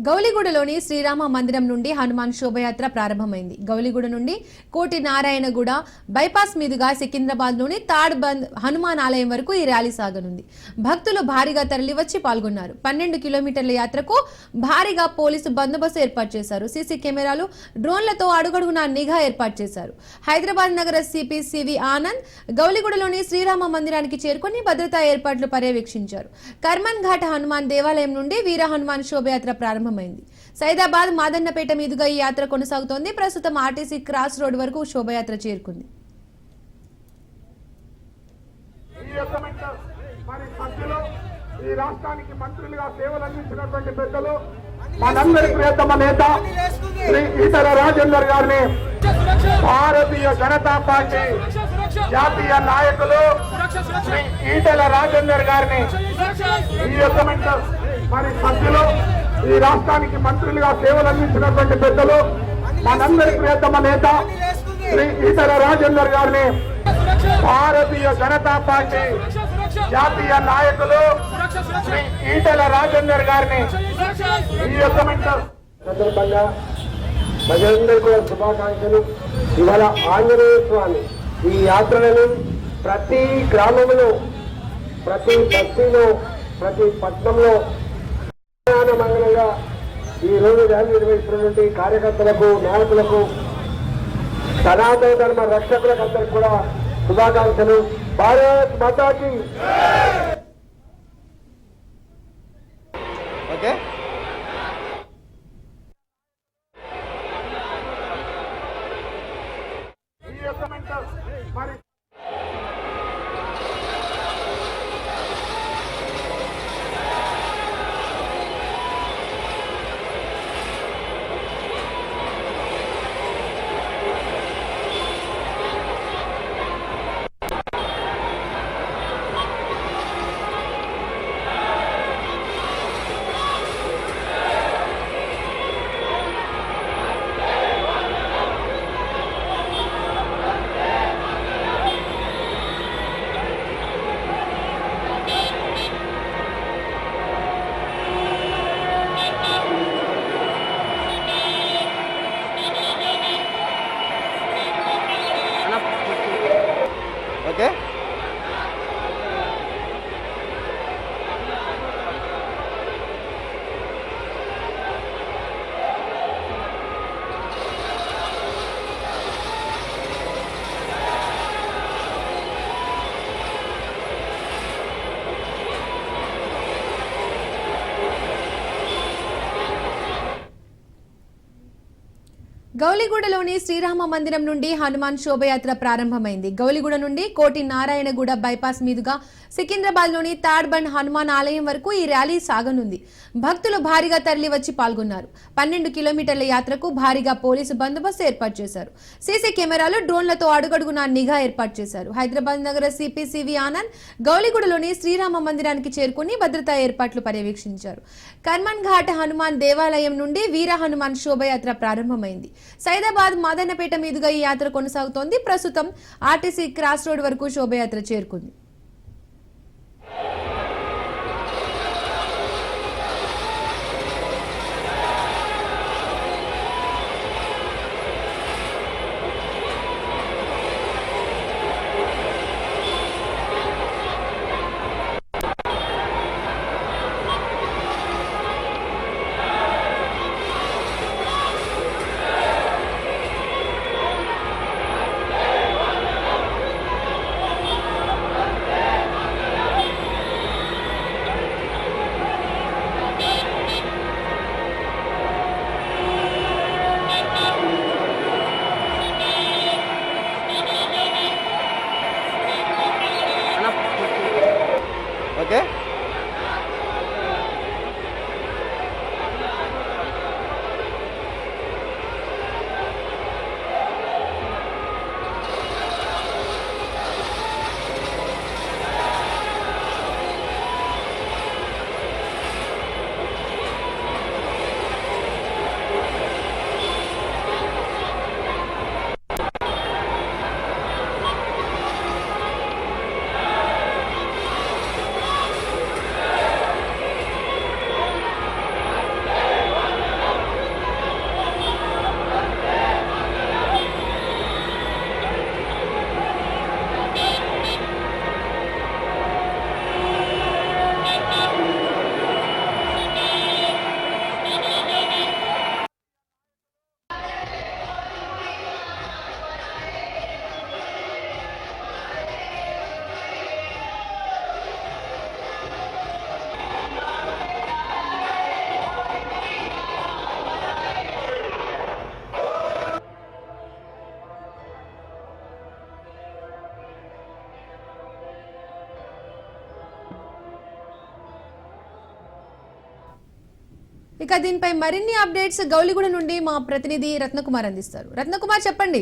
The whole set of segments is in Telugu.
గౌలిగూడలోని శ్రీరామ మందిరం నుండి హనుమాన్ శోభయాత్ర ప్రారంభమైంది. గౌలిగూడ నుండి కోటి నారాయణగూడ బైపాస్ మీదుగా సికింద్రాబాద్లోని తాడ్బంద్ హనుమాన్ ఆలయం వరకు ఈ ర్యాలీ సాగనుంది. భక్తులు భారీగా తరలివచ్చి పాల్గొన్నారు. 12 కిలోమీటర్ల యాత్రకు భారీగా పోలీసు బందోబస్తు ఏర్పాటు చేశారు. సీసీ కెమెరాలు, డ్రోన్లతో అడుగడుగునా నిఘా ఏర్పాటు చేశారు. హైదరాబాద్ నగర సిపి సివి ఆనంద్ గౌలిగూడలోని శ్రీరామ మందిరానికి చేరుకుని భద్రతా ఏర్పాట్లు పర్యవేక్షించారు. కర్మన్ ఘాట్ హనుమాన్ దేవాలయం నుండి వీర హనుమాన్ శోభయాత్ర ప్రారంభమైంది. సైదాబాద్ మాదన్నపేట మీదుగా ఈ యాత్ర కొనసాగుతోంది. ప్రస్తుతం ఆర్టీసీ క్రాస్ రోడ్ వరకు శోభయాత్ర చేరుకుంది. ఈ రాష్ట్రానికి మంత్రులుగా సేవలు అందించినటువంటి పెద్దలు మనందరి ప్రియతమ నేత శ్రీ ఈటల రాజేందర్ గారిని, భారతీయ జనతా పార్టీ జాతీయ నాయకులు శ్రీ ఈటల రాజేందర్ గారిని, ఈ యొక్క మరి సభ్యులు ఈ రాష్ట్రానికి మంత్రులుగా సేవలు అందించినటువంటి పెద్దలు మనందరి ప్రియతమ నేత శ్రీ ఈటల రాజేందర్ గారిని, భారతీయ జనతా పార్టీ జాతీయ నాయకులు శ్రీ ఈటల రాజేందర్ గారిని ఈ యొక్క సందర్భంగా ప్రజలందరూ కూడా శుభాకాంక్షలు. ఇవాళ ఆంజనేయ స్వామి ఈ యాత్రలను ప్రతి గ్రామంలో, ప్రతి బస్తీలో, ప్రతి పట్టణంలో మంగళంగా ఈ రోజు ర్యాలీ నిర్వహిస్తున్నటువంటి కార్యకర్తలకు, నాయకులకు, సనాతన ధర్మ రక్షకులకు అందరికి కూడా శుభాకాంక్షలు. భారత్ మాతాకి ఓకే. ఓకే. గౌలిగూడలోని శ్రీరామ మందిరం నుండి హనుమాన్ శోభయాత్ర ప్రారంభమైంది. గౌలిగూడ నుండి కోటి నారాయణగూడ బైపాస్ మీదుగా సికింద్రాబాద్లోని తాడ్బండ్ హనుమాన్ ఆలయం వరకు ఈ ర్యాలీ సాగనుంది. భక్తులు భారీగా తరలివచ్చి పాల్గొన్నారు. 12 కిలోమీటర్ల యాత్రకు భారీగా పోలీసు బందోబస్తు ఏర్పాటు చేశారు. సీసీ కెమెరాలు, డ్రోన్లతో అడుగడుగునా నిఘా ఏర్పాటు చేశారు. హైదరాబాద్ నగర సిపి సివి ఆనంద్ గౌలిగూడలోని శ్రీరామ మందిరానికి చేరుకుని భద్రతా ఏర్పాట్లు పర్యవేక్షించారు. కర్మన్ ఘాట్ హనుమాన్ దేవాలయం నుండి వీర హనుమాన్ శోభయాత్ర ప్రారంభమైంది. సైదాబాద్ మాదన్నపేట మీదుగా ఈ యాత్ర కొనసాగుతోంది. ప్రస్తుతం ఆర్టీసీ క్రాస్ రోడ్ వరకు శోభయాత్ర చేరుకుంది. ఇక దీనిపై మరిన్ని అప్డేట్స్ గౌలిగూడ నుండి మా ప్రతినిధి రత్నకుమార్ అందిస్తారు. రత్నకుమార్, చెప్పండి.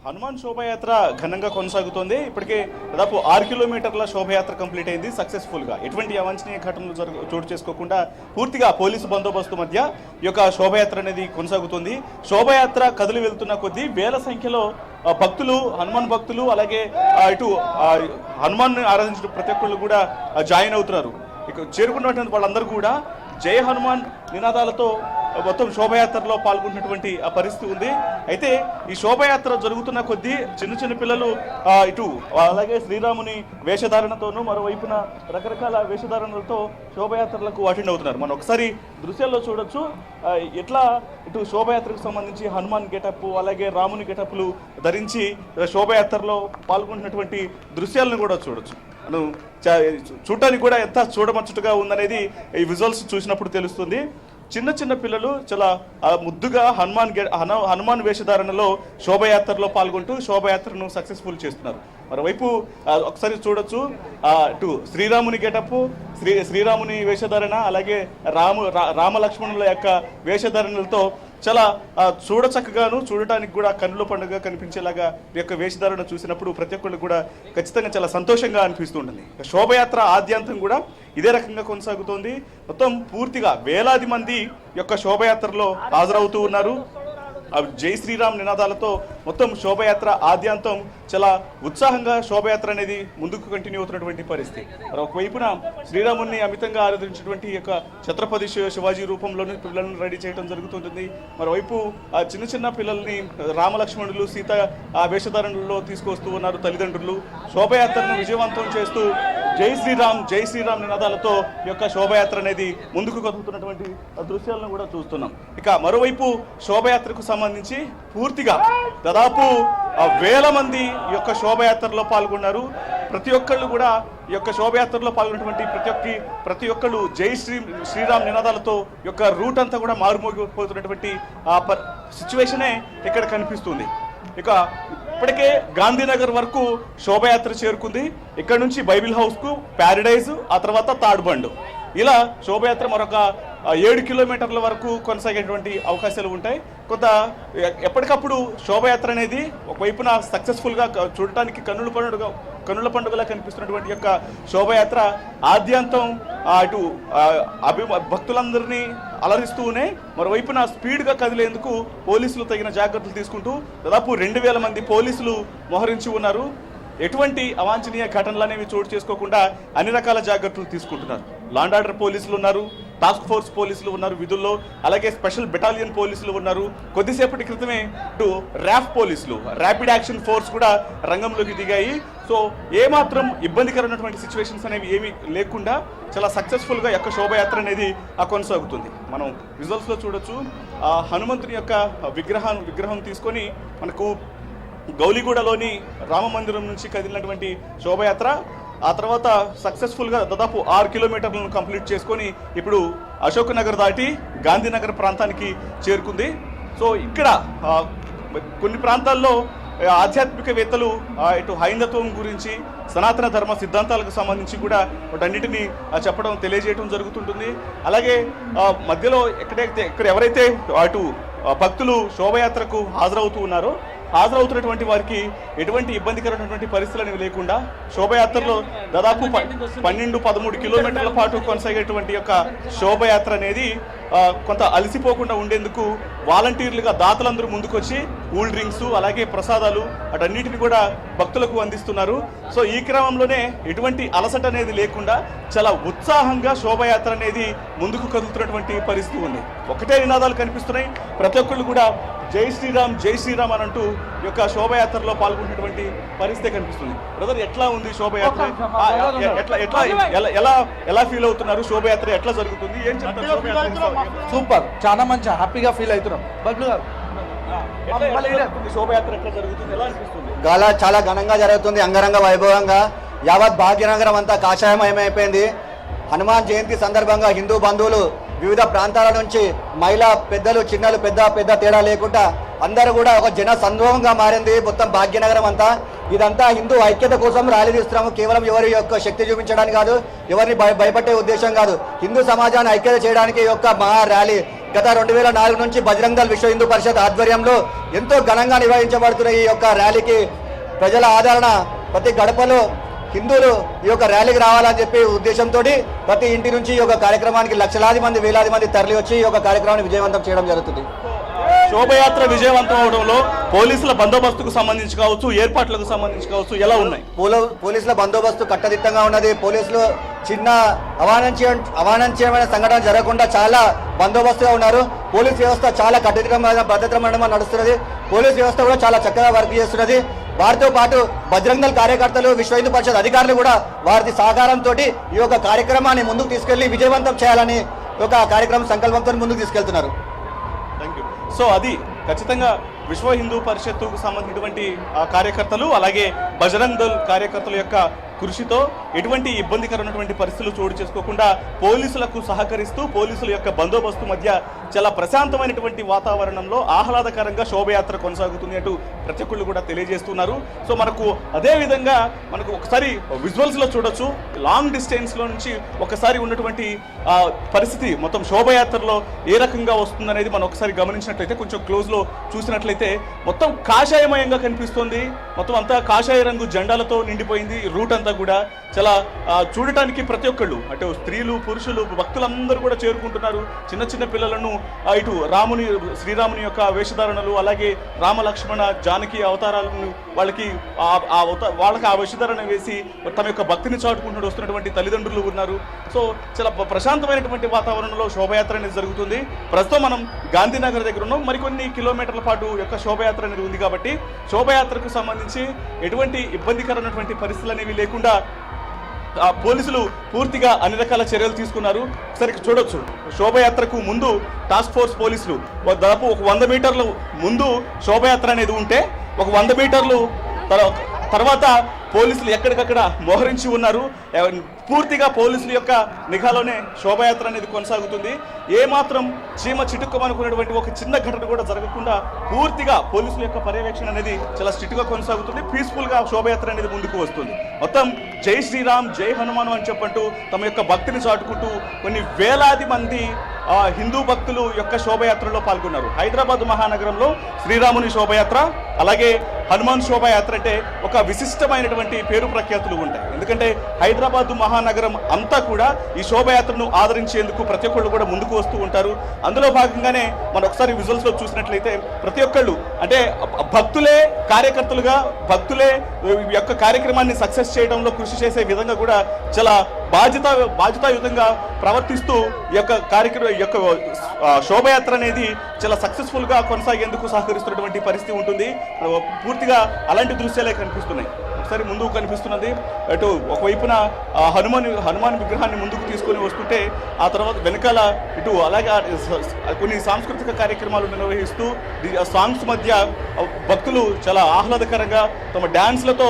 హనుమాన్ శోభయాత్ర ఘనంగా కొనసాగుతోంది. ఇప్పటికే దాదాపు 6 కిలోమీటర్ల శోభయాత్ర కంప్లీట్ అయింది సక్సెస్ఫుల్గా. ఎటువంటి అవాంఛనీయ ఘటనలు చోటు చేసుకోకుండా పూర్తిగా పోలీసు బందోబస్తు మధ్య ఈ యొక్క శోభయాత్ర అనేది కొనసాగుతుంది. శోభయాత్ర కదిలి వెళ్తున్న కొద్దీ వేల సంఖ్యలో భక్తులు, హనుమాన్ భక్తులు, అలాగే ఇటు హనుమాన్ ఆరాధించిన ప్రతి ఒక్కళ్ళు కూడా జాయిన్ అవుతున్నారు. ఇక చేరుకున్నటువంటి వాళ్ళందరూ కూడా జై హనుమాన్ నినాదాలతో మొత్తం శోభయాత్రలో పాల్గొన్నటువంటి పరిస్థితి ఉంది. అయితే ఈ శోభయాత్ర జరుగుతున్న కొద్దీ చిన్న చిన్న పిల్లలు ఇటు అలాగే శ్రీరాముని వేషధారణతోనూ మరోవైపున రకరకాల వేషధారణలతో శోభయాత్రలకు అటెండ్ అవుతున్నారు. మనం ఒకసారి దృశ్యాల్లో చూడొచ్చు ఎట్లా ఇటు శోభయాత్రకు సంబంధించి హనుమాన్ గెటప్ అలాగే రాముని గెటప్లు ధరించి శోభయాత్రలో పాల్గొంటున్నటువంటి దృశ్యాలను కూడా చూడొచ్చు. మనం చూడటానికి కూడా ఎంత చూడముచ్చటగా ఉందనేది ఈ విజువల్స్ చూసినప్పుడు తెలుస్తుంది. చిన్న చిన్న పిల్లలు చాలా ముద్దుగా హనుమాన్ వేషధారణలో శోభయాత్రలో పాల్గొంటూ శోభయాత్రను సక్సెస్ఫుల్ చేస్తున్నారు. మరోవైపు ఒకసారి చూడొచ్చు ఇటు శ్రీరాముని గెటప్, శ్రీరాముని వేషధారణ, అలాగే రామలక్ష్మణుల యొక్క వేషధారణలతో చాలా చూడచక్కగాను, చూడటానికి కూడా కన్నుల పండుగ కనిపించేలాగా ఈ యొక్క వేషధారణ చూసినప్పుడు ప్రతి ఒక్కళ్ళు కూడా ఖచ్చితంగా చాలా సంతోషంగా అనిపిస్తుంటుంది. శోభయాత్ర ఆద్యంతం కూడా ఇదే రకంగా కొనసాగుతోంది. మొత్తం పూర్తిగా వేలాది మంది యొక్క శోభయాత్రలో హాజరవుతూ ఉన్నారు. జై శ్రీరామ్ నినాదాలతో మొత్తం శోభయాత్ర ఆద్యంతం చాలా ఉత్సాహంగా శోభయాత్ర అనేది ముందుకు కంటిన్యూ అవుతున్నటువంటి పరిస్థితి. ఒకవైపున శ్రీరాముని అమితంగా ఆరాధించినటువంటి యొక్క ఛత్రపతి శివాజీ రూపంలోని పిల్లలను రెడీ చేయడం జరుగుతుంటుంది. మరోవైపు చిన్న చిన్న పిల్లల్ని రామలక్ష్మణులు, సీత వేషధారణలో తీసుకొస్తూ ఉన్నారు తల్లిదండ్రులు. శోభయాత్రను విజయవంతం చేస్తూ జై శ్రీరామ్ నినాదాలతో ఈ యొక్క శోభయాత్ర అనేది ముందుకు కదులుతున్నటువంటి దృశ్యాలను కూడా చూస్తున్నాం. ఇక మరోవైపు శోభయాత్రకు సంబంధించి పూర్తిగా దాదాపు వేల మంది ఈ యొక్క శోభయాత్రలో పాల్గొన్నారు. ప్రతి ఒక్కళ్ళు కూడా ఈ యొక్క శోభయాత్రలో పాల్గొన్నటువంటి ప్రతి ఒక్కళ్ళు జై శ్రీరామ్ నినాదాలతో ఈ యొక్క రూట్ అంతా కూడా మారుమోగిపోతున్నటువంటి సిచ్యువేషనే ఇక్కడ కనిపిస్తుంది. ఇక ఇప్పటికే గాంధీనగర్ వరకు శోభయాత్ర చేరుకుంది. ఇక్కడ నుంచి బైబిల్ హౌస్కు, ప్యారడైజ్, ఆ తర్వాత తాడ్బండ్, ఇలా శోభయాత్ర మరొక 7 కిలోమీటర్ల వరకు కొనసాగేటువంటి అవకాశాలు ఉంటాయి. కొంత ఎప్పటికప్పుడు శోభయాత్ర అనేది ఒకవైపున సక్సెస్ఫుల్గా చూడటానికి కన్నుల పండుగలా కనిపిస్తున్నటువంటి యొక్క శోభయాత్ర ఆద్యంతం ఇటు భక్తులందరినీ అలరిస్తూనే మరోవైపున స్పీడ్గా కదిలేందుకు పోలీసులు తగిన జాగ్రత్తలు తీసుకుంటూ దాదాపు 2000 మంది పోలీసులు మోహరించి ఉన్నారు. ఎటువంటి అవాంఛనీయ ఘటనలు అనేవి చోటు చేసుకోకుండా అన్ని రకాల జాగ్రత్తలు తీసుకుంటున్నారు. లా అండ్ ఆర్డర్ పోలీసులు ఉన్నారు, టాస్క్ ఫోర్స్ పోలీసులు ఉన్నారు విధుల్లో, అలాగే స్పెషల్ బెటాలియన్ పోలీసులు ఉన్నారు. కొద్దిసేపటి క్రితమే ఇటు ర్యాఫ్ పోలీసులు, ర్యాపిడ్ యాక్షన్ ఫోర్స్ కూడా రంగంలోకి దిగాయి. సో ఏమాత్రం ఇబ్బందికరమైనటువంటి సిచ్యువేషన్స్ అనేవి ఏమీ లేకుండా చాలా సక్సెస్ఫుల్గా యొక్క శోభయాత్ర అనేది కొనసాగుతుంది. మనం విజువల్స్లో చూడొచ్చు హనుమంతుని యొక్క విగ్రహం తీసుకొని మనకు గౌలిగూడలోని రామ మందిరం నుంచి కదిలినటువంటి శోభయాత్ర ఆ తర్వాత సక్సెస్ఫుల్గా దాదాపు 6 కిలోమీటర్లను కంప్లీట్ చేసుకొని ఇప్పుడు అశోక్ నగర్ దాటి గాంధీనగర్ ప్రాంతానికి చేరుకుంది. సో ఇక్కడ కొన్ని ప్రాంతాల్లో ఆధ్యాత్మికవేత్తలు ఇటు హైందత్వం గురించి, సనాతన ధర్మ సిద్ధాంతాలకు సంబంధించి కూడా వాటన్నిటిని చెప్పడం, తెలియజేయడం జరుగుతుంటుంది. అలాగే మధ్యలో ఇక్కడ ఎవరైతే అటు భక్తులు శోభయాత్రకు హాజరవుతున్నటువంటి వారికి ఎటువంటి ఇబ్బందికరమైనటువంటి పరిస్థితులు అనేవి లేకుండా శోభయాత్రలో దాదాపు 12-13 కిలోమీటర్ల పాటు కొనసాగేటువంటి యొక్క శోభయాత్ర అనేది కొంత అలసిపోకుండా ఉండేందుకు వాలంటీర్లుగా దాతలందరూ ముందుకొచ్చి కూల్ డ్రింక్స్ అలాగే ప్రసాదాలు అటన్నిటిని కూడా భక్తులకు అందిస్తున్నారు. సో ఈ క్రమంలోనే ఎటువంటి అలసట అనేది లేకుండా చాలా ఉత్సాహంగా శోభయాత్ర అనేది ముందుకు కదులుతున్నటువంటి పరిస్థితి ఉంది. ఒకటే నినాదాలు కనిపిస్తున్నాయి. ప్రతి ఒక్కళ్ళు కూడా జై శ్రీరామ్ అని అంటూ ఈ యొక్క శోభయాత్రలో పాల్గొన్నటువంటి పరిస్థితి కనిపిస్తుంది. బ్రదర్, ఎట్లా ఉంది శోభయాత్ర? ఎలా ఫీల్ అవుతున్నారు? శోభయాత్ర ఎట్లా జరుగుతుంది? ఏం చెప్తారు? సూపర్, చాలా మంచి హ్యాపీగా ఫీల్ అవుతున్నాం. బబ్లు గారు, శోభయాత్ర ఎట్లా జరుగుతుంది? ఎలా అనిపిస్తుంది? చాలా ఘనంగా జరుగుతుంది, అంగరంగ వైభవంగా. యావత్ భాగ్యనగరం అంతా కాషాయమయమైపోయింది. హనుమాన్ జయంతి సందర్భంగా హిందూ బంధువులు వివిధ ప్రాంతాల నుంచి మహిళా పెద్దలు, చిన్నలు, పెద్ద తేడా లేకుండా అందరూ కూడా ఒక జన సంద్రోహంగా మారింది మొత్తం భాగ్యనగరం అంతా. ఇదంతా హిందూ ఐక్యత కోసం ర్యాలీ తీస్తున్నాము, కేవలం ఎవరి యొక్క శక్తి చూపించడానికి కాదు, ఎవరిని భయపట్టే ఉద్దేశం కాదు, హిందూ సమాజాన్ని ఐక్యత చేయడానికి ఈ యొక్క మహా ర్యాలీ గత 2004 నుంచి బజరంగ్ దళ్ విశ్వ హిందూ పరిషత్ ఆధ్వర్యంలో ఎంతో ఘనంగా నిర్వహించబడుతున్న ఈ యొక్క ర్యాలీకి ప్రజల ఆదరణ, ప్రతి గడపలో హిందువులు ఈ యొక్క ర్యాలీకి రావాలని చెప్పి ఉద్దేశంతో ప్రతి ఇంటి నుంచి ఈ యొక్క కార్యక్రమానికి లక్షలాది మంది వేలాది మంది తరలి వచ్చి ఈ యొక్క కార్యక్రమాన్ని విజయవంతం చేయడం జరుగుతుంది. శోభయాత్ర విజయవంతం అవడంలో పోలీసుల బందోబస్తుకు సంబంధించి కావచ్చు, ఏర్పాట్లకు సంబంధించి కావచ్చు, ఎలా ఉన్నాయి? పోలీసుల బందోబస్తు కట్టదిట్టంగా ఉన్నది. పోలీసులు చిన్న అవాంఛనీయమైన సంఘటన జరగకుండా చాలా బందోబస్తుగా ఉన్నారు. పోలీస్ వ్యవస్థ చాలా కట్టుదిట్టమైన భద్రతమైన నడుస్తున్నది. పోలీస్ వ్యవస్థ కూడా చాలా చక్కగా వర్క్ చేస్తున్నది. వారితో పాటు బజరంగ్ దళ్ కార్యకర్తలు, విశ్వ హిందూ పరిషత్ అధికారులు కూడా వారి సహకారంతో ఈ యొక్క కార్యక్రమాన్ని ముందుకు తీసుకెళ్లి విజయవంతం చేయాలని ఒక కార్యక్రమం సంకల్పంతో ముందుకు తీసుకెళ్తున్నారు. Thank you. సో అది ఖచ్చితంగా విశ్వ హిందూ పరిషత్తుకు సంబంధించినటువంటి కార్యకర్తలు, అలాగే బజరంగ్ దళ్ కార్యకర్తల యొక్క కృషితో ఎటువంటి ఇబ్బందికరమైనటువంటి పరిస్థితులు చోటు చేసుకోకుండా పోలీసులకు సహకరిస్తూ పోలీసుల యొక్క బందోబస్తు మధ్య చాలా ప్రశాంతమైనటువంటి వాతావరణంలో ఆహ్లాదకరంగా శోభయాత్ర కొనసాగుతుంది అంటూ ప్రతి ఒక్కళ్ళు కూడా తెలియజేస్తున్నారు. సో మనకు అదే విధంగా మనకు ఒకసారి విజువల్స్లో చూడొచ్చు, లాంగ్ డిస్టెన్స్లో నుంచి ఒకసారి ఉన్నటువంటి పరిస్థితి మొత్తం శోభయాత్రలో ఏ రకంగా వస్తుందనేది మనం ఒకసారి గమనించినట్లయితే, కొంచెం క్లోజ్లో చూసినట్లయితే మొత్తం కాషాయమయంగా కనిపిస్తుంది. మొత్తం అంతా కాషాయ రంగు జెండాలతో నిండిపోయింది. రూట్ అంతా కూడా చాలా చూడటానికి ప్రతి ఒక్కళ్ళు, అటు స్త్రీలు పురుషులు భక్తులందరూ కూడా చేరుకుంటున్నారు. చిన్న చిన్న పిల్లలను ఇటు శ్రీరాముని యొక్క వేషధారణలు, అలాగే రామ లక్ష్మణ జానకి అవతారాలను వాళ్ళకి ఆ వేషధారణ వేసి తమ యొక్క భక్తిని చాటుకుంటూ వస్తున్నటువంటి తల్లిదండ్రులు ఉన్నారు. సో చాలా ప్రశాంతమైనటువంటి వాతావరణంలో శోభయాత్ర అనేది జరుగుతుంది. ప్రస్తుతం మనం గాంధీనగర్ దగ్గర ఉన్నాం. మరికొన్ని కిలోమీటర్ల పాటు యొక్క శోభయాత్ర అనేది ఉంది కాబట్టి శోభయాత్రకు సంబంధించి ఎటువంటి ఇబ్బందికరమైనటువంటి పరిస్థితులు అనేవి లేకుండా పోలీసులు పూర్తిగా అన్ని రకాల చర్యలు తీసుకున్నారు. సరిగ్గా చూడొచ్చు, శోభయాత్రకు ముందు టాస్క్ ఫోర్స్ పోలీసులు దాదాపు ఒక 100 మీటర్లు ముందు శోభయాత్ర అనేది ఉంటే, ఒక 100 మీటర్లు తర్వాత పోలీసులు ఎక్కడికక్కడ మోహరించి ఉన్నారు. పూర్తిగా పోలీసుల యొక్క నిఘాలోనే శోభయాత్ర అనేది కొనసాగుతుంది. ఏమాత్రం చీమ చిటుక్కమనుకున్నటువంటి ఒక చిన్న ఘటన కూడా జరగకుండా పూర్తిగా పోలీసుల యొక్క పర్యవేక్షణ అనేది చాలా స్ట్రిక్ట్గా కొనసాగుతుంది. పీస్ఫుల్గా శోభయాత్ర అనేది ముందుకు వస్తుంది. మొత్తం జై శ్రీరామ్ జై హనుమాన్ అని చెప్పంటూ తమ యొక్క భక్తిని చాటుకుంటూ కొన్ని వేలాది మంది హిందూ భక్తులు యొక్క శోభయాత్రలో పాల్గొన్నారు. హైదరాబాద్ మహానగరంలో శ్రీరాముని శోభయాత్ర, అలాగే హనుమాన్ శోభయాత్ర అంటే ఒక విశిష్టమైనటువంటి పేరు ప్రఖ్యాతులు ఉంటాయి. ఎందుకంటే హైదరాబాద్ మహానగరం అంతా కూడా ఈ శోభయాత్రను ఆదరించేందుకు ప్రతి ఒక్కళ్ళు కూడా ముందుకు వస్తూ ఉంటారు. అందులో భాగంగానే మనం ఒకసారి విజువల్స్లో చూసినట్లయితే ప్రతి ఒక్కళ్ళు అంటే భక్తులే కార్యకర్తలుగా, భక్తులే ఈ యొక్క కార్యక్రమాన్ని సక్సెస్ చేయడంలో కృషి చేసే విధంగా కూడా చాలా బాధ్యతాయుతంగా ప్రవర్తిస్తూ ఈ యొక్క శోభయాత్ర అనేది చాలా సక్సెస్ఫుల్గా కొనసాగేందుకు సహకరిస్తున్నటువంటి పరిస్థితి ఉంటుంది. పూర్తిగా అలాంటి దృశ్యాలే కనిపిస్తున్నాయి. ఒకసారి ముందుకు కనిపిస్తున్నది అటు ఒకవైపున హనుమాన్ విగ్రహాన్ని ముందుకు తీసుకొని వస్తుంటే, ఆ తర్వాత వెనకాల ఇటు అలాగే కొన్ని సాంస్కృతిక కార్యక్రమాలు నిర్వహిస్తూ సాంగ్స్ మధ్య భక్తులు చాలా ఆహ్లాదకరంగా తమ డ్యాన్స్లతో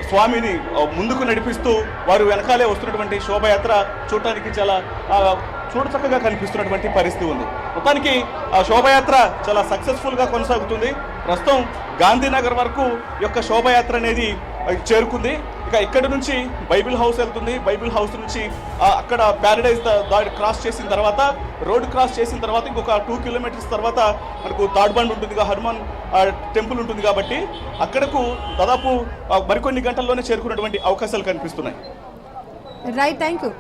స్వామిని ముందుకు నడిపిస్తూ వారు వెనకాలే వస్తున్నటువంటి శోభయాత్ర చూడటానికి చాలా చూడచక్కగా కనిపిస్తున్నటువంటి పరిస్థితి ఉంది. మొత్తానికి ఆ శోభయాత్ర చాలా సక్సెస్ఫుల్గా కొనసాగుతుంది. ప్రస్తుతం గాంధీనగర్ వరకు యొక్క శోభయాత్ర అనేది చేరుకుంది. ఇక ఇక్కడి నుంచి బైబిల్ హౌస్ వెళ్తుంది. బైబిల్ హౌస్ నుంచి అక్కడ ప్యారడైజ్ దాడి క్రాస్ చేసిన తర్వాత, రోడ్ క్రాస్ చేసిన తర్వాత ఇంకొక 2 కిలోమీటర్స్ తర్వాత మనకు తాడ్బండ్ ఉంటుంది, హనుమాన్ టెంపుల్ ఉంటుంది. కాబట్టి అక్కడకు దాదాపు మరికొన్ని గంటల్లోనే చేరుకున్నటువంటి అవకాశాలు కనిపిస్తున్నాయి. Right, thank you.